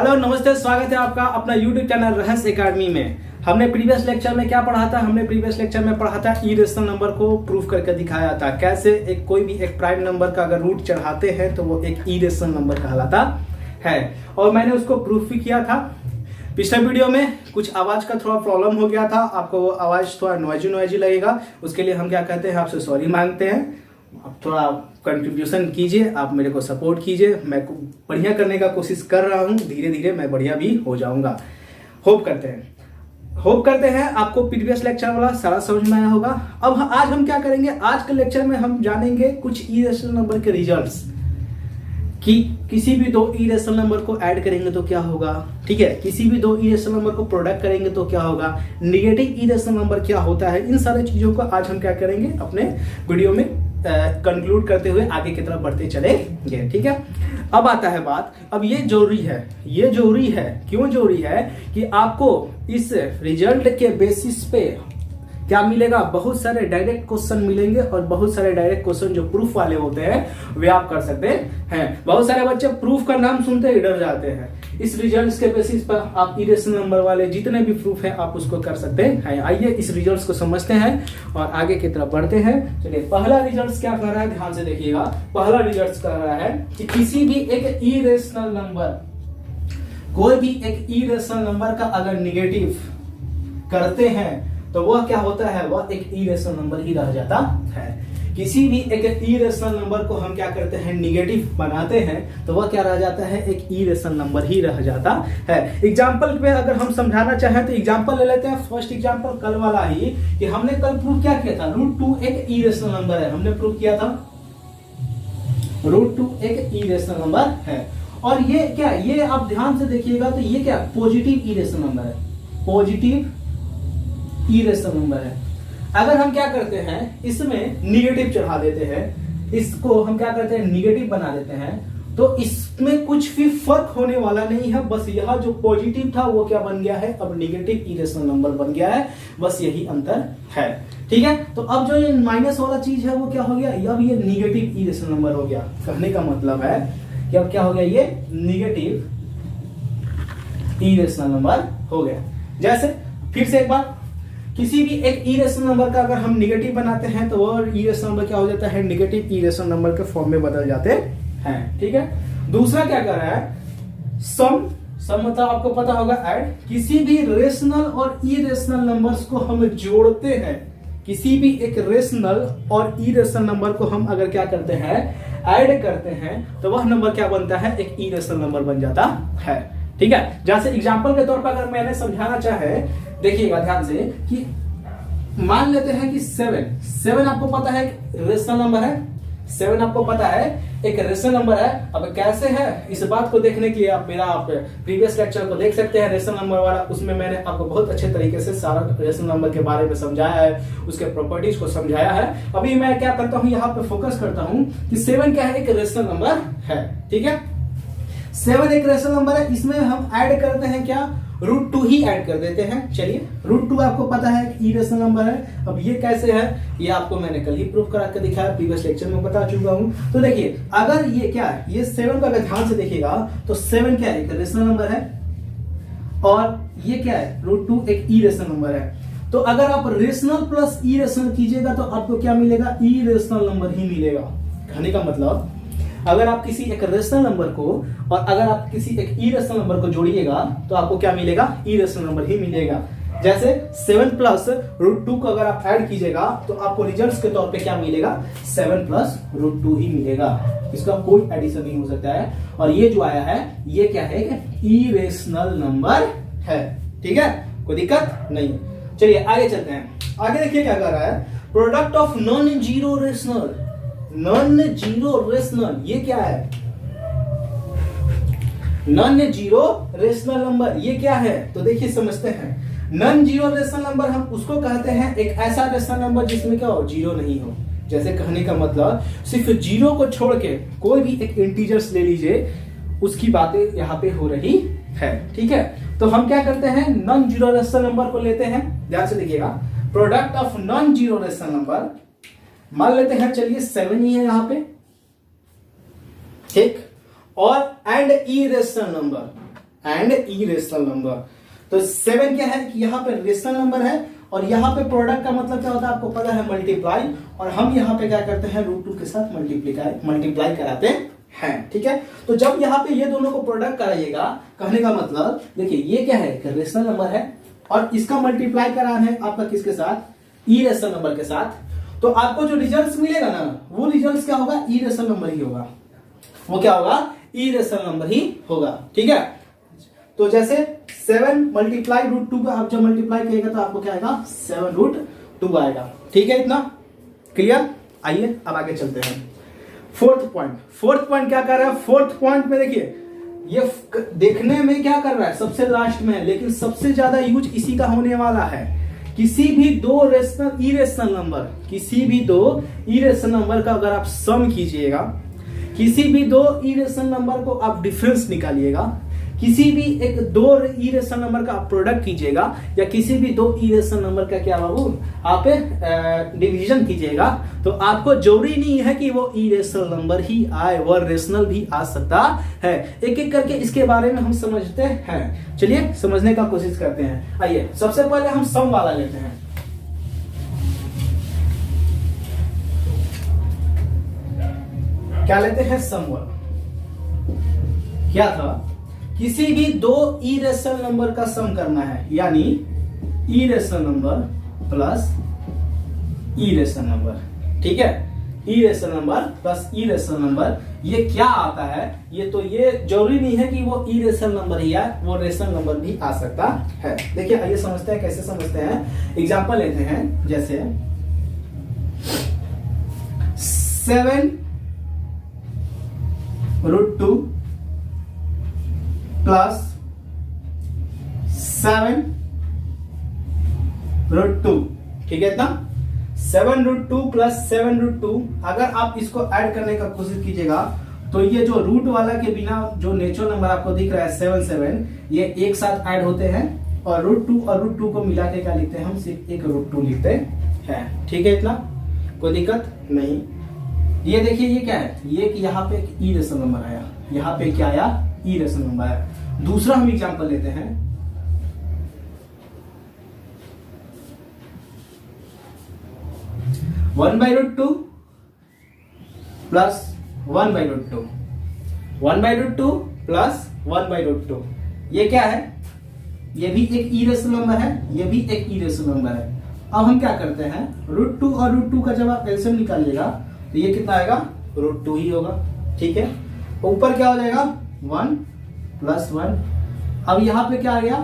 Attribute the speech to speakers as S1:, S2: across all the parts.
S1: Hello नमस्ते, स्वागत है आपका अपना YouTube चैनल रहस्य एकेडमी में। हमने प्रीवियस लेक्चर में क्या पढ़ा था? हमने प्रीवियस लेक्चर में पढ़ा था इरेशनल नंबर को प्रूफ करके दिखाया था। कैसे कोई भी एक प्राइम नंबर का अगर रूट चढ़ाते हैं तो वो एक इरेशनल नंबर कहलाता है, और मैंने उसको प्रूफ भी किया था। पिछले वीडियो में कुछ आवाज का थोड़ा प्रॉब्लम हो गया था, आपको वो आवाज थोड़ा नॉइजी लगेगा, उसके लिए हम क्या कहते हैं, आपसे सॉरी मांगते हैं। आप थोड़ा कंट्रीब्यूशन कीजिए, आप मेरे को सपोर्ट कीजिए। मैं बढ़िया करने का कोशिश कर रहा हूँ, धीरे धीरे मैं बढ़िया भी हो जाऊंगा। होप करते हैं आपको प्रीवियस लेक्चर वाला सारा समझ में आया होगा। अब आज हम क्या करेंगे, आज के लेक्चर में हम जानेंगे कुछ इरेशनल नंबर के रिजल्ट्स, कि किसी भी दो इरेशनल नंबर को ऐड करेंगे तो क्या होगा, ठीक है। किसी भी दो इरेशनल नंबर को प्रोडक्ट करेंगे तो क्या होगा, नेगेटिव इरेशनल नंबर क्या होता है। इन सारी चीजों को आज हम क्या करेंगे अपने वीडियो में कंक्लूड करते हुए आगे की तरफ बढ़ते चलेंगे, ठीक है। अब आता है बात, अब ये जरूरी है, क्यों जरूरी है कि आपको इस रिजल्ट के बेसिस पे क्या मिलेगा, बहुत सारे डायरेक्ट क्वेश्चन मिलेंगे, और बहुत सारे डायरेक्ट क्वेश्चन जो प्रूफ वाले होते हैं वे आप कर सकते हैं। बहुत सारे बच्चे प्रूफ का नाम सुनते ही डर जाते हैं। इस रिजल्ट्स के बेसिस पर आप इरेशनल नंबर वाले जितने भी प्रूफ है आप उसको कर सकते हैं। आइए इस रिजल्ट्स को समझते हैं और आगे की तरफ बढ़ते हैं। चलिए, पहला रिजल्ट क्या कर रहा है, ध्यान से देखिएगा। पहला रिजल्ट कर रहा है कि किसी भी एक इरेशनल नंबर, कोई भी एक इरेशनल नंबर का अगर निगेटिव करते हैं तो वह क्या होता है, वह एक इरेशनल नंबर ही रह जाता है। किसी भी एक इरेशनल नंबर को हम क्या करते हैं, निगेटिव बनाते हैं तो वह क्या रह जाता है, एक इरेशनल नंबर ही रह जाता है। एग्जांपल में अगर हम समझाना चाहें तो एग्जांपल ले लेते हैं। फर्स्ट एग्जांपल कल वाला ही, कि हमने कल प्रूफ क्या किया था, √2 एक इरेशनल नंबर है। हमने प्रूफ किया था √2 एक इरेशनल नंबर है। और ये क्या, ये आप ध्यान से देखिएगा तो ये क्या पॉजिटिव इरेशनल नंबर है, पॉजिटिव इरेशनल नंबर है। अगर हम क्या करते हैं, इसमें निगेटिव चढ़ा देते हैं, इसको हम क्या करते हैं, निगेटिव बना देते हैं, तो इसमें कुछ भी फर्क होने वाला नहीं है। बस यह जो पॉजिटिव था वो क्या बन गया है, अब निगेटिव इरेशनल नंबर बन गया है। बस यही अंतर है, ठीक है। तो अब जो ये माइनस वाला चीज है वो क्या हो गया, अब ये निगेटिव इरेशनल नंबर हो गया। कहने का मतलब है कि अब क्या हो गया, ये निगेटिव इरेशनल नंबर हो गया। जैसे फिर से एक बार, किसी भी एक इरेशनल नंबर का अगर हम निगेटिव बनाते हैं तो वो इरेशनल नंबर क्या हो जाता है, निगेटिव इरेशनल नंबर के फॉर्म में बदल जाते हैं, ठीक है। दूसरा क्या कर रहा है, सम मतलब आपको पता होगा ऐड। किसी भी रेशनल और इरेशनल नंबर्स को हम जोड़ते हैं, किसी भी एक रेशनल और इरेशनल नंबर को हम अगर क्या करते हैं, ऐड करते हैं, तो वह नंबर क्या बनता है, एक इरेशनल नंबर बन जाता है, ठीक है। जैसे एग्जांपल के तौर पर अगर मैंने समझाना चाहे, देखिएगा ध्यान से, कि मान लेते हैं कि 7 आपको पता है रेशनल नंबर है, 7 आपको पता है एक रेशनल नंबर है। अब कैसे है, इस बात को देखने के लिए आप मेरा प्रीवियस लेक्चर को देख सकते हैं, रेशनल नंबर वाला। उसमें मैंने आपको बहुत अच्छे तरीके से सारा रेशनल नंबर के बारे में समझाया है, उसके प्रॉपर्टीज को समझाया है। अभी मैं क्या करता हूं, यहाँ पे फोकस करता हूं कि 7 क्या है, एक रेशनल नंबर है, ठीक है। 7 एक रेशनल नंबर है, इसमें हम ऐड करते हैं क्या, √2 ही ऐड कर देते हैं। चलिए, √2 आपको पता है कि इरेशनल नंबर है। अब ये कैसे है, ये आपको मैंने कल ही प्रूफ करा के दिखाया, प्रीवियस लेक्चर में बता चुका हूं। तो देखिए, अगर ये क्या है, ये 7 का अगर ध्यान से देखिएगा तो 7 क्या है, एक रेशनल नंबर है, और ये क्या है, √2 एक इरेशनल नंबर है। तो अगर आप रेशनल प्लस इरेशनल कीजिएगा तो आपको क्या मिलेगा, इरेशनल नंबर ही मिलेगा। कहने का मतलब, अगर आप किसी एक रेशनल नंबर को और अगर आप किसी एक इरेशनल नंबर को जोड़िएगा तो आपको क्या मिलेगा, इरेशनल नंबर ही मिलेगा। जैसे 7 प्लस √2 को अगर आप ऐड कीजिएगा तो आपको रिजल्ट्स के तौर पे क्या मिलेगा, 7 प्लस √2 ही मिलेगा। इसका कोई एडिशन नहीं हो सकता है। और ये जो आया है ये क्या है, इरेशनल नंबर है, ठीक है, कोई दिक्कत नहीं। चलिए आगे चलते हैं। आगे देखिए क्या कर रहा है, product of non zero rational, non zero rational, ये क्या है, नॉन जीरो रेशनल नंबर, ये क्या है, तो देखिए समझते हैं। नॉन जीरो रेशनल नंबर हम उसको कहते हैं, एक ऐसा रेशनल नंबर जिसमें क्या हो, जीरो नहीं हो। जैसे कहने का मतलब, सिर्फ जीरो को छोड़ के कोई भी एक इंटीजर्स ले लीजिए, उसकी बातें यहाँ पे हो रही है, ठीक है। तो हम क्या करते हैं, नॉन जीरो रेशनल नंबर को लेते हैं। ध्यान से देखिएगा, product of non zero rational number मान लेते हैं, चलिए 7 ही है यहां पे, ठीक, और and irrational number, and irrational number. तो 7 क्या है कि यहाँ पे रेशनल नंबर है और यहाँ पे प्रोडक्ट का मतलब क्या होता है आपको पता है, मल्टीप्लाई, और हम यहाँ पे क्या करते हैं √2 के साथ मल्टीप्लाई कराते हैं। ठीक है, तो जब यहाँ पे ये दोनों को प्रोडक्ट कराइएगा, कहने का मतलब देखिए ये क्या है, रेशनल नंबर है और इसका मल्टीप्लाई कराना है आपका किसके साथ, इरेशनल नंबर के साथ। तो आपको जो रिजल्ट मिलेगा ना, वो रिजल्ट क्या होगा, इरेशनल नंबर ही होगा। वो क्या होगा, इरेशनल नंबर ही होगा। ठीक है, तो जैसे 7 मल्टीप्लाई √2 का आप जब मल्टीप्लाई करिएगा तो आपको क्या आएगा, 7√2 आएगा। ठीक है, इतना क्लियर। आइए अब आगे चलते हैं। फोर्थ पॉइंट क्या कर रहा है, फोर्थ पॉइंट में देखिए ये देखने में क्या कर रहा है, सबसे लास्ट में है, लेकिन सबसे ज्यादा यूज इसी का होने वाला है। किसी भी दो इरेशनल नंबर का अगर आप सम कीजिएगा, किसी भी दो इरेशनल नंबर को आप डिफरेंस निकालिएगा, किसी भी एक दो इरेशनल नंबर का आप प्रोडक्ट कीजिएगा, या किसी भी दो इरेशनल नंबर का क्या बाबू आप डिवीजन कीजिएगा, तो आपको जरूरी नहीं है कि वो इरेशनल नंबर ही आए, वो रेशनल भी आ सकता है। एक एक करके इसके बारे में हम समझते हैं। चलिए समझने का कोशिश करते हैं। आइए सबसे पहले हम सम वाला लेते हैं। क्या लेते हैं, सम वाला। क्या था, किसी भी दो इरेशनल नंबर का सम करना है, यानी irrational number plus irrational number. ठीक है, irrational number plus irrational number, ये क्या आता है, ये जरूरी नहीं है कि वो इरेशनल नंबर ही आए, वो रेशनल नंबर भी आ सकता है। देखिए आइए समझते हैं, कैसे समझते हैं। एग्जांपल लेते हैं, जैसे 7√2 प्लस 7√2। ठीक है, इतना 7√2 प्लस 7√2, अगर आप इसको ऐड करने का कोशिश कीजिएगा तो ये जो रूट वाला के बिना जो नेचुरल नंबर आपको दिख रहा है 7 ये एक साथ ऐड होते हैं, और √2 और √2 को मिला के क्या लिखते हैं, हम सिर्फ एक √2 लिखते हैं। ठीक है, इतना कोई दिक्कत नहीं। ये देखिए ये क्या है, ये कि यहाँ पे एक इरेशनल नंबर आया, यहाँ पे क्या आया, इरेशनल नंबर आया। दूसरा हम एग्जांपल लेते हैं, 1/√2 प्लस 1/√2, 1/√2 प्लस 1/√2। ये क्या है, ये भी एक इरेशनल नंबर है, ये भी एक इरेशनल नंबर है। अब हम क्या करते हैं, √2 और √2 का जब आप एलसीएम निकालिएगा तो ये कितना आएगा, √2 ही होगा। ठीक है, ऊपर क्या हो जाएगा, 1 प्लस 1। अब यहां पे क्या आ गया,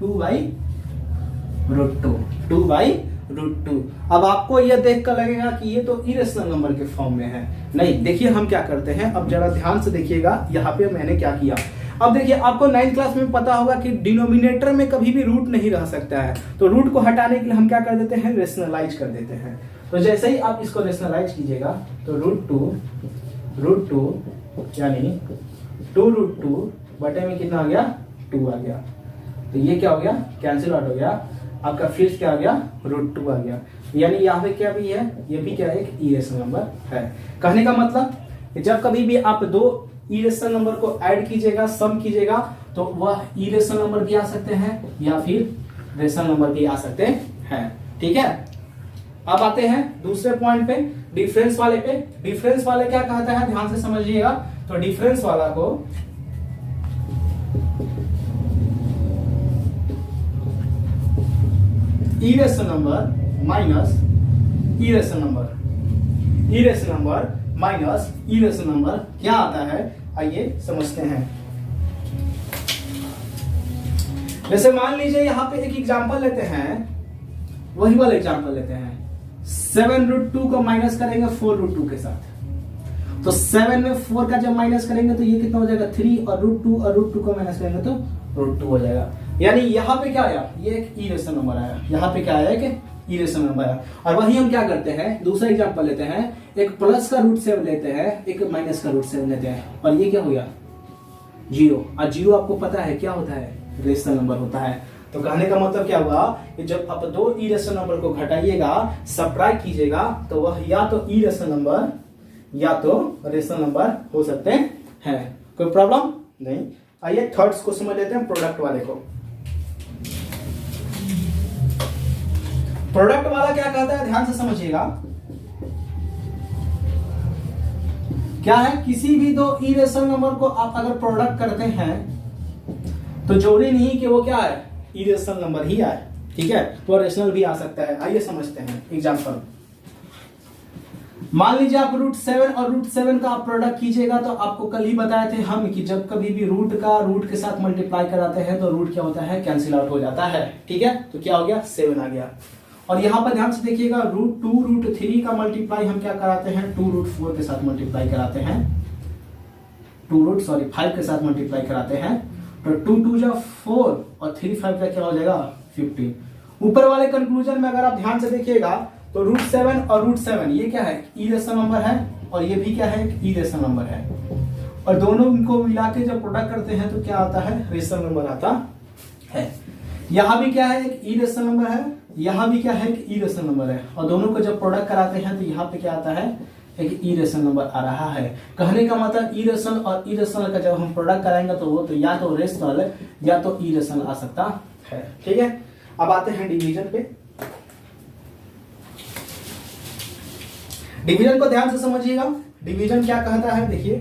S1: 2/√2, 2/√2। अब आपको यह देखकर लगेगा कि ये तो इरेशनल नंबर के फॉर्म में है। नहीं, देखिए हम क्या करते हैं, अब जरा ध्यान से देखिएगा, यहाँ पे मैंने क्या किया। अब देखिए आपको 9th क्लास में पता होगा कि डिनोमिनेटर में कभी भी रूट नहीं रह सकता है, तो रूट को हटाने के लिए हम क्या कर देते हैं, रेशनलाइज कर देते हैं। तो जैसे ही आप इसको रेशनलाइज कीजिएगा तो √2 यानी 2√2 बटे में कितना आ गया, 2 आ गया। तो ये क्या हो गया, कैंसिल आउट हो गया, आपका फिर क्या आ गया, √2 आ गया। यानी यहाँ पे क्या भी है, ये भी क्या है, एक इरेशनल नंबर है। कहने का मतलब जब कभी भी आप दो इरेशनल नंबर को ऐड कीजिएगा, सम कीजिएगा, तो वह इरेशनल नंबर भी आ सकते हैं या फिर रेशनल नंबर भी आ सकते हैं। ठीक है, अब आते हैं दूसरे पॉइंट पे, डिफरेंस वाले पे। डिफरेंस वाले क्या कहता है, ध्यान से समझिएगा। तो डिफरेंस वाला को irrational number minus irrational number minus irrational number क्या आता है, आइए समझते हैं। जैसे मान लीजिए यहाँ पे एक एग्जांपल लेते हैं, वही वाला एग्जांपल लेते हैं। 7√2 को माइनस करेंगे 4√2 के साथ, तो 7 में 4 का जब माइनस करेंगे तो ये कितना हो जाएगा, 3, और √2 को माइनस करेंगे तो √2 हो जाएगा। यानी यहाँ पे क्या आया, ये एक इरेशनल नंबर आया, यहाँ पे क्या आया, एक इरेशनल नंबर आया। और वही हम क्या करते हैं, दूसरा एग्जांपल लेते हैं, एक प्लस का √7 लेते हैं, एक माइनस का √7 लेते हैं, और ये क्या हो गया, 0। और 0 आपको पता है क्या होता है, रेशनल नंबर होता है। तो कहने का मतलब क्या हुआ कि जब आप दो इरेशनल नंबर को घटाइएगा, सबट्रैक्ट कीजिएगा, तो वह या तो इरेशनल नंबर या तो रेशनल नंबर हो सकते हैं। कोई प्रॉब्लम नहीं। आइए थर्ड्स को समझ लेते हैं, प्रोडक्ट वाले को। प्रोडक्ट वाला क्या कहता है, ध्यान से समझिएगा। क्या है, किसी भी दो इरेशनल नंबर को आप अगर प्रोडक्ट करते हैं तो जरूरी नहीं कि वो क्या है, इरेशनल नंबर ही आए, ठीक है, वो रेशनल भी आ सकता है। आइए समझते हैं एग्जांपल। मान लीजिए आप रूट 7 और रूट 7 का आप प्रोडक्ट कीजिएगा, तो आपको कल ही बताए थे हम कि जब कभी भी रूट का रूट के साथ मल्टीप्लाई कराते हैं तो रूट क्या होता है, कैंसिल आउट हो जाता है, ठीक है। तो क्या हो गया, 7 आ गया। और यहां पर ध्यान से देखिएगा, रूट 2 रूट 3 का मल्टीप्लाई हम क्या कराते हैं, 2 रूट 4 के साथ मल्टीप्लाई कराते हैं, 5 के साथ मल्टीप्लाई कराते हैं। तो 2 2 जा 4 और 3 5 का क्या हो जाएगा, 15। ऊपर वाले कंक्लूजन में अगर आप ध्यान से देखिएगा तो रूट 7 और रूट 7 ये क्या है, इरेशनल नंबर है, और ये भी क्या है, इरेशनल नंबर है। और दोनों को मिला के जब प्रोडक्ट करते हैं तो क्या आता है, रेशनल नंबर आता है। यहां भी क्या है, एक इरेशनल नंबर है, यहां भी क्या है, एक इरेशनल नंबर है। और दोनों को जब प्रोडक्ट कराते हैं तो यहाँ पे क्या आता है, एक इरेशनल नंबर आ रहा है। कहने का मतलब इरेशनल और इरेशनल का जब हम प्रोडक्ट कराएंगे तो वो तो या तो रेशनल या तो इरेशनल आ सकता है, ठीक है। अब आते हैं डिवीजन पे। डिवीजन को ध्यान से समझिएगा, डिवीजन क्या कहता है, देखिए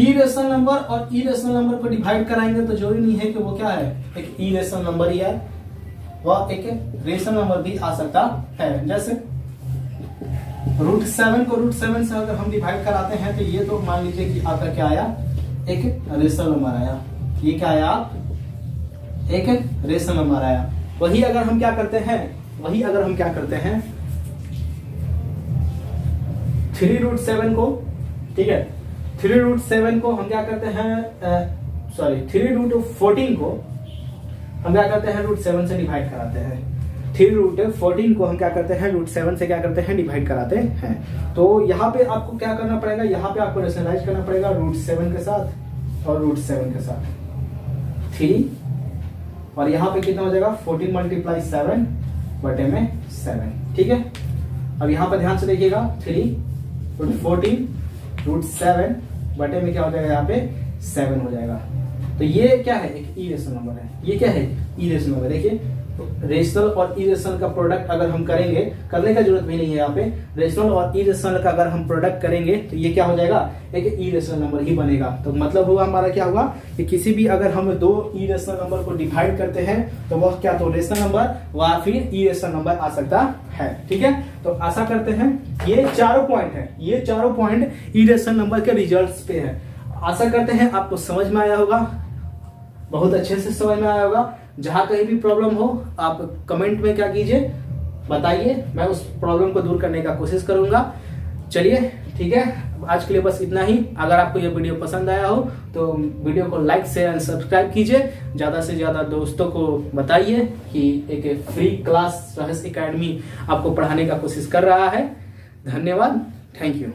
S1: इरेशनल नंबर और इरेशनल नंबर को डिवाइड कराएंगे तो जरूरी नहीं है कि वो क्या है, एक इरेशनल नंबर ही है, वह एक रेशनल नंबर भी आ सकता है। जैसे रूट 7 को रूट 7 से अगर हम डिवाइड कराते हैं तो ये तो मान लीजिए कि आपका क्या आया, एक रेशनल नंबर आया। ये क्या आया, एक रेशनल नंबर आया। वही अगर हम क्या करते हैं, 3 रूट 7 को, ठीक है, 3 रूट 7 को हम क्या करते हैं, 3 रूट 14 को हम क्या करते हैं, रूट 7 से डिवाइड कराते हैं। 3 रूट 14 को हम क्या करते हैं, रूट 7 से क्या करते हैं, डिवाइड कराते हैं। तो यहाँ पे आपको क्या करना पड़ेगा, यहाँ पे आपको रेशनलाइज करना पड़ेगा रूट 7 के साथ और रूट 7 के साथ 3, और यहाँ पे कितना हो जाएगा, 14 मल्टीप्लाई 7 बटे में 7, ठीक है। अब यहाँ पे ध्यान से देखिएगा, 3 रूट 14 रूट 7 बटे में क्या हो जाएगा, यहाँ पे 7 हो जाएगा। तो ये क्या है, एक इरेशनल नंबर है। ये क्या है, इरेशनल नंबर। देखिए रेशनल और इरेशनल का प्रोडक्ट अगर हम करेंगे, करने का जरूरत भी नहीं है, यहाँ पे रेशनल और इरेशनल का अगर हम प्रोडक्ट करेंगे तो ये क्या हो जाएगा, एक इरेशनल नंबर ही बनेगा। तो मतलब हुआ हमारा क्या हुआ कि किसी भी अगर हम दो इरेशनल नंबर को डिवाइड करते हैं तो वह क्या तो रेशनल नंबर व फिर इरेशनल नंबर आ सकता है, ठीक है। तो आशा करते हैं ये चारों पॉइंट है, ये चारों पॉइंट इरेशनल नंबर के रिजल्ट्स पे है। आशा करते हैं आपको समझ में आया होगा, बहुत अच्छे से समझ में आया होगा। जहां कहीं भी प्रॉब्लम हो आप कमेंट में क्या कीजिए, बताइए, मैं उस प्रॉब्लम को दूर करने का कोशिश करूंगा। चलिए ठीक है, आज के लिए बस इतना ही। अगर आपको ये वीडियो पसंद आया हो तो वीडियो को लाइक शेयर एंड सब्सक्राइब कीजिए, ज्यादा से ज्यादा दोस्तों को बताइए कि एक फ्री क्लास रहस्य एकेडमी आपको पढ़ाने का कोशिश कर रहा है। धन्यवाद, थैंक यू।